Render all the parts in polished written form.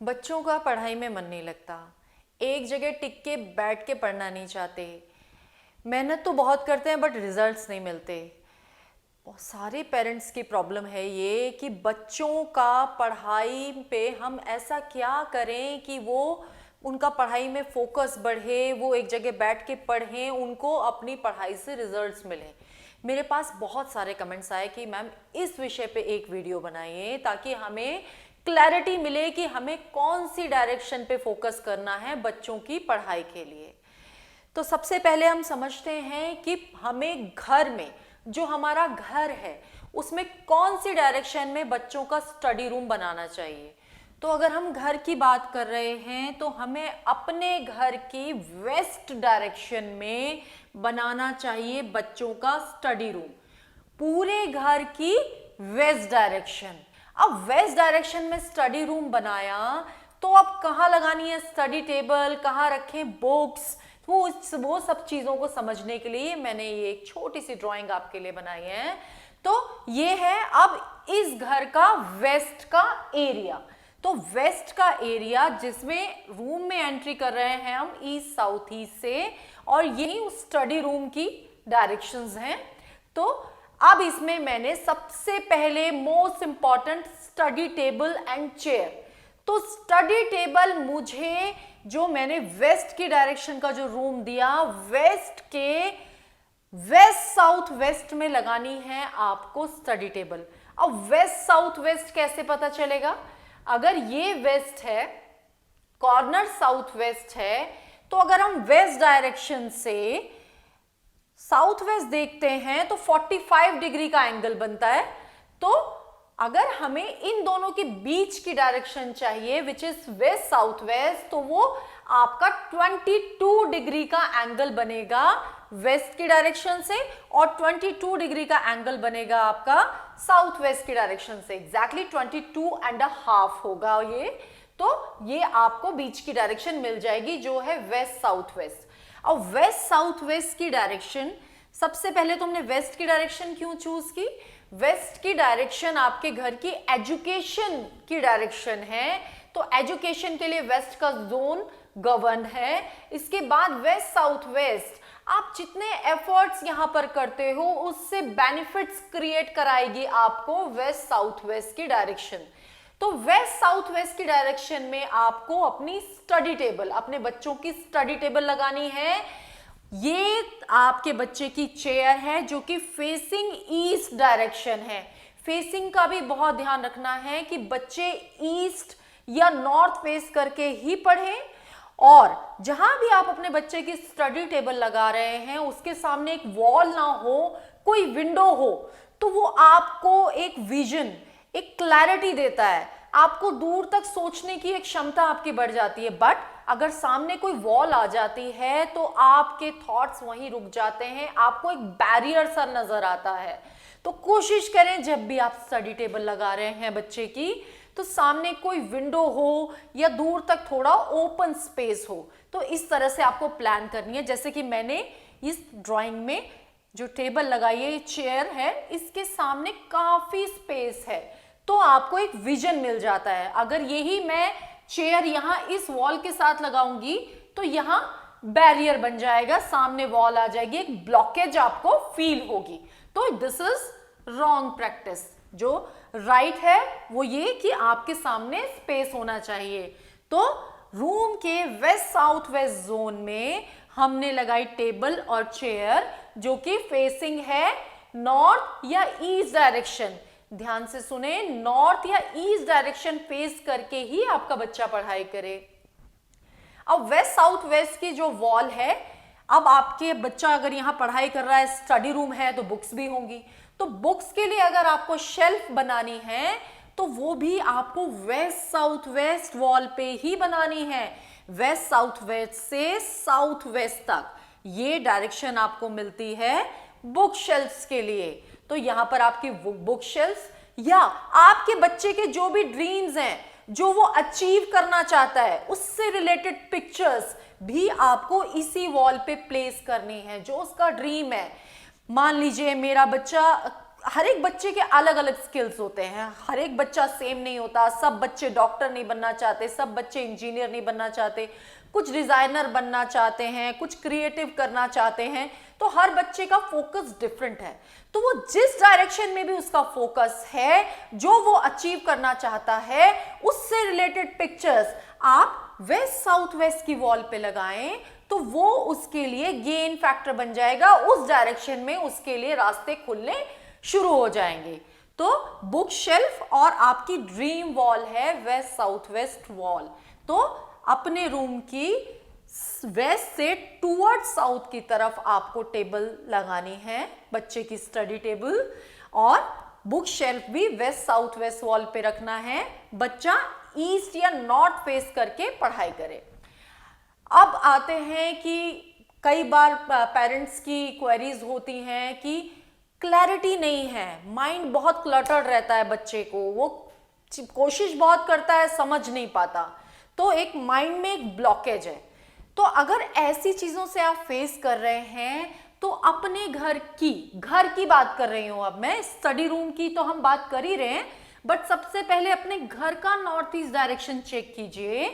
बच्चों का पढ़ाई में मन नहीं लगता, एक जगह टिक के बैठ के पढ़ना नहीं चाहते। मेहनत तो बहुत करते हैं बट रिजल्ट्स नहीं मिलते। बहुत सारे पेरेंट्स की प्रॉब्लम है ये कि बच्चों का पढ़ाई पे हम ऐसा क्या करें कि वो उनका पढ़ाई में फोकस बढ़े, वो एक जगह बैठ के पढ़ें, उनको अपनी पढ़ाई से रिजल्ट्स मिलें। मेरे पास बहुत सारे कमेंट्स आए कि मैम इस विषय पे एक वीडियो बनाइए ताकि हमें क्लैरिटी मिले कि हमें कौन सी डायरेक्शन पे फोकस करना है बच्चों की पढ़ाई के लिए। तो सबसे पहले हम समझते हैं कि हमें घर में, जो हमारा घर है, उसमें कौन सी डायरेक्शन में बच्चों का स्टडी रूम बनाना चाहिए। तो अगर हम घर की बात कर रहे हैं तो हमें अपने घर की वेस्ट डायरेक्शन में बनाना चाहिए बच्चों का स्टडी रूम। पूरे घर की वेस्ट डायरेक्शन। अब वेस्ट डायरेक्शन में स्टडी रूम बनाया तो अब कहाँ लगानी है स्टडी टेबल, कहाँ रखें बुक्स, वो सब चीजों को समझने के लिए मैंने ये एक छोटी सी ड्राइंग आपके लिए बनाई है। तो ये है अब इस घर का वेस्ट का एरिया। तो वेस्ट का एरिया जिसमें रूम में एंट्री कर रहे हैं हम ईस्ट साउथ ईस्ट से, और यही उस स्टडी रूम की डायरेक्शंस हैं। तो अब इसमें मैंने सबसे पहले most important study table and chair. तो स्टडी टेबल मुझे, जो मैंने वेस्ट की डायरेक्शन का जो रूम दिया, वेस्ट के वेस्ट साउथ वेस्ट में लगानी है आपको स्टडी टेबल। अब वेस्ट साउथ वेस्ट कैसे पता चलेगा? अगर ये वेस्ट है, कॉर्नर साउथ वेस्ट है, तो अगर हम वेस्ट डायरेक्शन से साउथ वेस्ट देखते हैं तो 45 डिग्री का एंगल बनता है। तो अगर हमें इन दोनों के बीच की डायरेक्शन चाहिए which is west south west, तो वो आपका 22 डिग्री का एंगल बनेगा वेस्ट की डायरेक्शन से, और 22 डिग्री का एंगल बनेगा आपका साउथ वेस्ट की डायरेक्शन से। एग्जैक्टली 22.5 होगा ये। तो ये आपको बीच की डायरेक्शन मिल जाएगी जो है वेस्ट साउथ वेस्ट। अब वेस्ट साउथ वेस्ट की डायरेक्शन, सबसे पहले तुमने वेस्ट की डायरेक्शन क्यों चूज की? वेस्ट की डायरेक्शन आपके घर की एजुकेशन की डायरेक्शन है, तो एजुकेशन के लिए वेस्ट का जोन गवर्न है। इसके बाद वेस्ट साउथ वेस्ट, आप जितने एफर्ट्स यहां पर करते हो उससे बेनिफिट्स क्रिएट कराएगी आपको वेस्ट साउथ वेस्ट की डायरेक्शन। तो वेस्ट साउथ वेस्ट की डायरेक्शन में आपको अपनी स्टडी टेबल, अपने बच्चों की स्टडी टेबल लगानी है। ये आपके बच्चे की चेयर है जो कि फेसिंग ईस्ट डायरेक्शन है। फेसिंग का भी बहुत ध्यान रखना है कि बच्चे ईस्ट या नॉर्थ फेस करके ही पढ़ें, और जहां भी आप अपने बच्चे की स्टडी टेबल लगा रहे हैं उसके सामने एक वॉल ना हो, कोई विंडो हो, तो वो आपको एक विजन, एक क्लैरिटी देता है, आपको दूर तक सोचने की एक क्षमता आपकी बढ़ जाती है। बट अगर सामने कोई वॉल आ जाती है तो आपके थॉट्स वहीं रुक जाते हैं, आपको एक बैरियर सा नजर आता है। तो कोशिश करें जब भी आप स्टडी टेबल लगा रहे हैं बच्चे की, तो सामने कोई विंडो हो या दूर तक थोड़ा ओपन स्पेस हो। तो इस तरह से आपको प्लान करनी है। जैसे कि मैंने इस ड्राइंग में जो टेबल लगाई है, ये चेयर है, इसके सामने काफी स्पेस है, तो आपको एक विजन मिल जाता है। अगर यही मैं चेयर यहां इस वॉल के साथ लगाऊंगी तो यहां बैरियर बन जाएगा, सामने वॉल आ जाएगी, एक ब्लॉकेज आपको फील होगी। तो दिस इज रॉन्ग प्रैक्टिस। जो राइट है वो ये कि आपके सामने स्पेस होना चाहिए। तो रूम के वेस्ट साउथ वेस्ट जोन में हमने लगाई टेबल और चेयर जो कि फेसिंग है नॉर्थ या ईस्ट डायरेक्शन। ध्यान से सुने, नॉर्थ या ईस्ट डायरेक्शन फेस करके ही आपका बच्चा पढ़ाई करे। अब वेस्ट साउथ वेस्ट की जो वॉल है, अब आपके बच्चा अगर यहां पढ़ाई कर रहा है, स्टडी रूम है, तो बुक्स भी होंगी। तो बुक्स के लिए अगर आपको शेल्फ बनानी है तो वो भी आपको वेस्ट साउथ वेस्ट वॉल पे ही बनानी है। वेस्ट साउथ वेस्ट से साउथ वेस्ट तक ये डायरेक्शन आपको मिलती है बुक शेल्फ्स के लिए। तो यहां पर आपकी बुक शेल्फ्स या आपके बच्चे के जो भी ड्रीम्स हैं, जो वो अचीव करना चाहता है, उससे रिलेटेड पिक्चर्स भी आपको इसी वॉल पे प्लेस करनी है, जो उसका ड्रीम है। मान लीजिए मेरा बच्चा हर एक बच्चे के अलग अलग स्किल्स होते हैं, हर एक बच्चा सेम नहीं होता। सब बच्चे डॉक्टर नहीं बनना चाहते, सब बच्चे इंजीनियर नहीं बनना चाहते, कुछ डिजाइनर बनना चाहते हैं, कुछ क्रिएटिव करना चाहते हैं। तो हर बच्चे का फोकस डिफरेंट है। तो वो जिस डायरेक्शन में भी उसका फोकस है, जो वो अचीव करना चाहता है, उससे रिलेटेड पिक्चर्स आप वेस्ट साउथ वेस्ट की वॉल पे लगाएं, तो वो उसके लिए गेन फैक्टर बन जाएगा। उस डायरेक्शन में उसके लिए रास्ते खुलने शुरू हो जाएंगे। तो बुक शेल्फ और आपकी ड्रीम वॉल है वेस्ट साउथ वेस्ट वॉल। तो अपने रूम की वेस्ट से टूवर्ड साउथ की तरफ आपको टेबल लगानी है, बच्चे की स्टडी टेबल, और बुक शेल्फ भी वेस्ट साउथ वेस्ट वॉल पे रखना है। बच्चा ईस्ट या नॉर्थ फेस करके पढ़ाई करे। अब आते हैं कि कई बार पेरेंट्स की क्वेरीज होती हैं कि क्लैरिटी नहीं है, माइंड बहुत क्लटर्ड रहता है बच्चे को, वो कोशिश बहुत करता है, समझ नहीं पाता, तो एक माइंड में एक ब्लॉकेज है। तो अगर ऐसी चीजों से आप फेस कर रहे हैं, तो अपने घर की बात कर रही हूं, अब मैं स्टडी रूम की तो हम बात कर ही रहे हैं, बट सबसे पहले अपने घर का नॉर्थ ईस्ट डायरेक्शन चेक कीजिए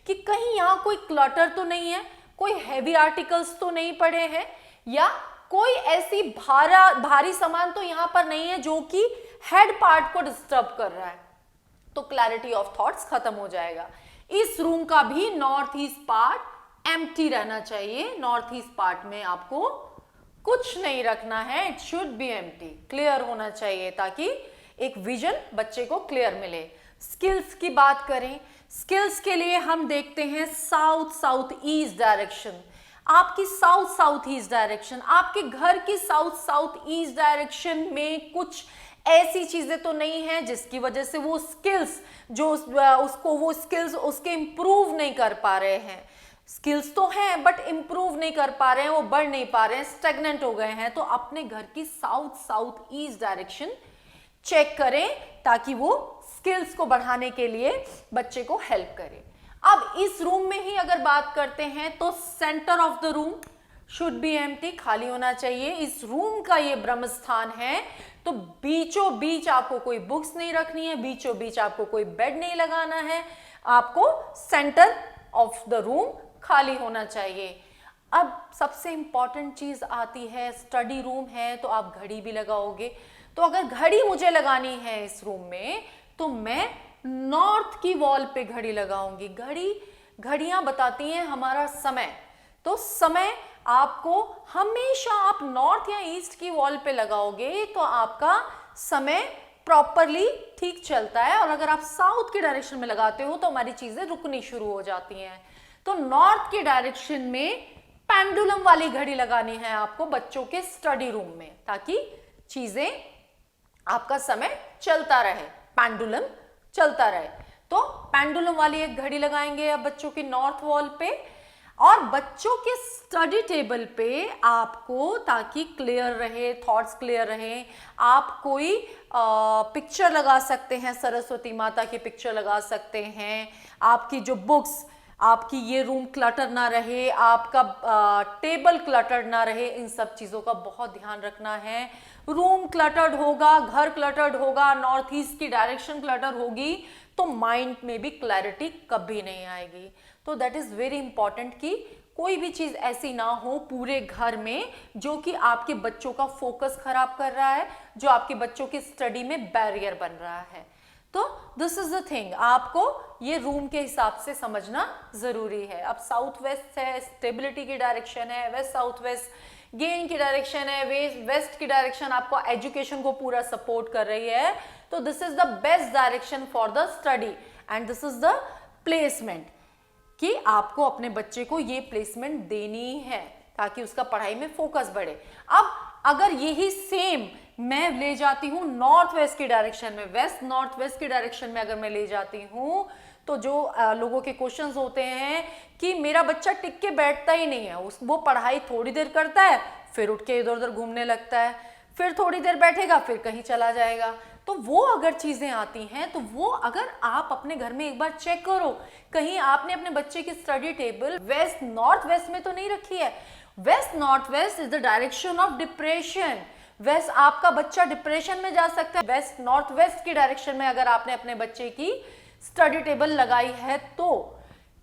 कि कहीं यहां कोई क्लटर तो नहीं है, कोई हैवी आर्टिकल्स तो नहीं पड़े हैं, या कोई ऐसी भारी सामान तो यहां पर नहीं है जो कि हेड पार्ट को डिस्टर्ब कर रहा है। तो क्लैरिटी ऑफ थॉट्स खत्म हो जाएगा। इस रूम का भी नॉर्थ ईस्ट पार्ट एम्प्टी रहना चाहिए। नॉर्थ ईस्ट पार्ट में आपको कुछ नहीं रखना है, it should be empty, clear होना चाहिए, ताकि एक विजन बच्चे को क्लियर मिले। स्किल्स की बात करें, स्किल्स के लिए हम देखते हैं साउथ साउथ ईस्ट डायरेक्शन। आपकी साउथ साउथ ईस्ट डायरेक्शन, आपके घर की साउथ साउथ ईस्ट डायरेक्शन में कुछ ऐसी चीजें तो नहीं है जिसकी वजह से वो स्किल्स जो वो स्किल्स उसके इंप्रूव नहीं कर पा रहे हैं। स्किल्स तो हैं बट इंप्रूव नहीं कर पा रहे हैं, वो बढ़ नहीं पा रहे हैं, स्टेगनेंट हो गए हैं। तो अपने घर की south south east direction check करें ताकि वो स्किल्स को बढ़ाने के लिए बच्चे को हेल्प करे। अब इस रूम में ही अगर बात करते हैं तो centre of the room should be empty, खाली होना चाहिए। इस रूम का ये ब्रह्म स्थान है, तो बीचों बीच आपको कोई बुक्स नहीं रखनी है, बीचों बीच आपको कोई बेड नहीं लगाना है, आपको सेंटर ऑफ द रूम खाली होना चाहिए। अब सबसे इंपॉर्टेंट चीज आती है, स्टडी रूम है तो आप घड़ी भी लगाओगे। तो अगर घड़ी मुझे लगानी है इस रूम में, तो मैं नॉर्थ की वॉल पे घड़ी लगाऊंगी। घड़ियां बताती हैं हमारा समय, तो समय आपको हमेशा आप नॉर्थ या ईस्ट की वॉल पे लगाओगे तो आपका समय प्रॉपरली ठीक चलता है। और अगर आप साउथ की डायरेक्शन में लगाते हो तो हमारी चीजें रुकनी शुरू हो जाती हैं। तो नॉर्थ की डायरेक्शन में पेंडुलम वाली घड़ी लगानी है आपको बच्चों के स्टडी रूम में, ताकि चीजें आपका समय चलता रहे, पेंडुलम चलता रहे। तो पेंडुलम वाली एक घड़ी लगाएंगे अब बच्चों की नॉर्थ वॉल पे, और बच्चों के स्टडी टेबल पे आपको, ताकि क्लियर रहे, थॉट्स क्लियर रहे, आप कोई पिक्चर लगा सकते हैं, सरस्वती माता की पिक्चर लगा सकते हैं। आपकी जो बुक्स, आपकी ये रूम क्लटर ना रहे, आपका टेबल क्लटर्ड ना रहे, इन सब चीज़ों का बहुत ध्यान रखना है। रूम क्लटर्ड होगा, घर क्लटर्ड होगा, नॉर्थ ईस्ट की डायरेक्शन क्लटर होगी, तो माइंड में भी क्लैरिटी कभी नहीं आएगी। तो दैट इज़ वेरी इंपॉर्टेंट कि कोई भी चीज़ ऐसी ना हो पूरे घर में जो कि आपके बच्चों का फोकस खराब कर रहा है, जो आपके बच्चों की स्टडी में बैरियर बन रहा है। तो दिस इज द थिंग, आपको ये रूम के हिसाब से समझना जरूरी है। अब साउथ वेस्ट है, स्टेबिलिटी की डायरेक्शन है, वेस्ट साउथ वेस्ट गेन की डायरेक्शन है, वेस्ट की डायरेक्शन आपको एजुकेशन को पूरा सपोर्ट कर रही है। तो this is the best direction for the study and this is the placement, कि आपको अपने बच्चे को ये प्लेसमेंट देनी है ताकि उसका पढ़ाई में फोकस बढ़े। अब अगर यही सेम मैं ले जाती हूँ नॉर्थ वेस्ट की डायरेक्शन में, वेस्ट नॉर्थ वेस्ट की डायरेक्शन में अगर मैं ले जाती हूँ, तो जो लोगों के क्वेश्चंस होते हैं कि मेरा बच्चा टिक के बैठता ही नहीं है, वो पढ़ाई थोड़ी देर करता है, फिर उठ के इधर उधर घूमने लगता है, फिर थोड़ी देर बैठेगा, फिर कहीं चला जाएगा। तो वो अगर चीजें आती हैं तो वो अगर आप अपने घर में एक बार चेक करो, कहीं आपने अपने बच्चे की study table west north west में तो नहीं रखी है। West north west is the direction of depression. West आपका बच्चा डिप्रेशन में जा सकता है। वेस्ट नॉर्थ वेस्ट की डायरेक्शन में अगर आपने अपने बच्चे की स्टडी टेबल लगाई है तो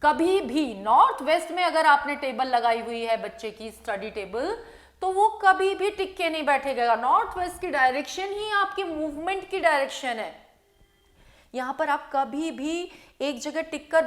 कभी भी नॉर्थ वेस्ट में अगर आपने टेबल लगाई हुई है बच्चे की स्टडी टेबल तो वो कभी भी टिक के नहीं बैठेगा। नॉर्थ वेस्ट की डायरेक्शन ही आपकी मूवमेंट की डायरेक्शन है। यहां पर आप कभी भी एक जगह टिक कर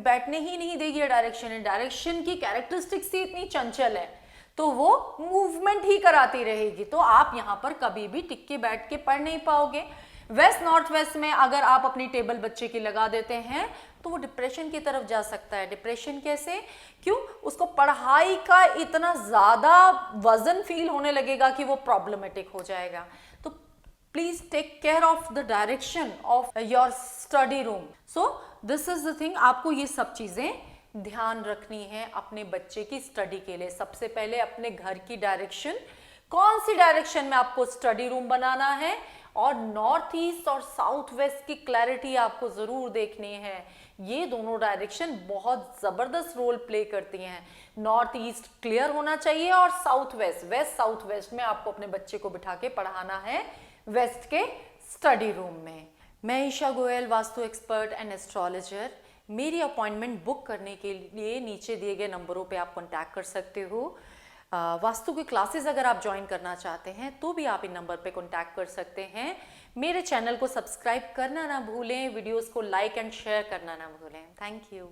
बैठने ही नहीं देगी। ये डायरेक्शन है, डायरेक्शन की कैरेक्टरिस्टिक्स ही इतनी चंचल है तो वो मूवमेंट ही कराती रहेगी। तो आप यहां पर कभी भी टिक के बैठ के पढ़ नहीं पाओगे। वेस्ट नॉर्थ वेस्ट में अगर आप अपनी टेबल बच्चे की लगा देते हैं तो वो डिप्रेशन की तरफ जा सकता है। डिप्रेशन कैसे? क्यों? उसको पढ़ाई का इतना ज्यादा वजन फील होने लगेगा कि वो प्रॉब्लमेटिक हो जाएगा। तो please take care of the direction of your study room. So this is the thing, आपको ये सब चीजें ध्यान रखनी है अपने बच्चे की स्टडी के लिए। सबसे पहले अपने घर की डायरेक्शन, कौन सी डायरेक्शन में आपको स्टडी रूम बनाना है, और नॉर्थ ईस्ट और साउथ वेस्ट की क्लैरिटी आपको जरूर देखनी है। ये दोनों डायरेक्शन बहुत जबरदस्त रोल प्ले करती हैं। नॉर्थ ईस्ट क्लियर होना चाहिए और south west, west south west में आपको अपने बच्चे को बिठा के पढ़ाना है वेस्ट के स्टडी रूम में। मैं Isha Goyal, Vastu expert and astrologer. मेरी अपॉइंटमेंट बुक करने के लिए नीचे दिए गए नंबरों पे आप कांटेक्ट कर सकते हो। वास्तु की क्लासेस अगर आप ज्वाइन करना चाहते हैं तो भी आप इन नंबर पे कांटेक्ट कर सकते हैं। मेरे चैनल को सब्सक्राइब करना ना भूलें, वीडियोस को लाइक एंड शेयर करना ना भूलें। Thank you.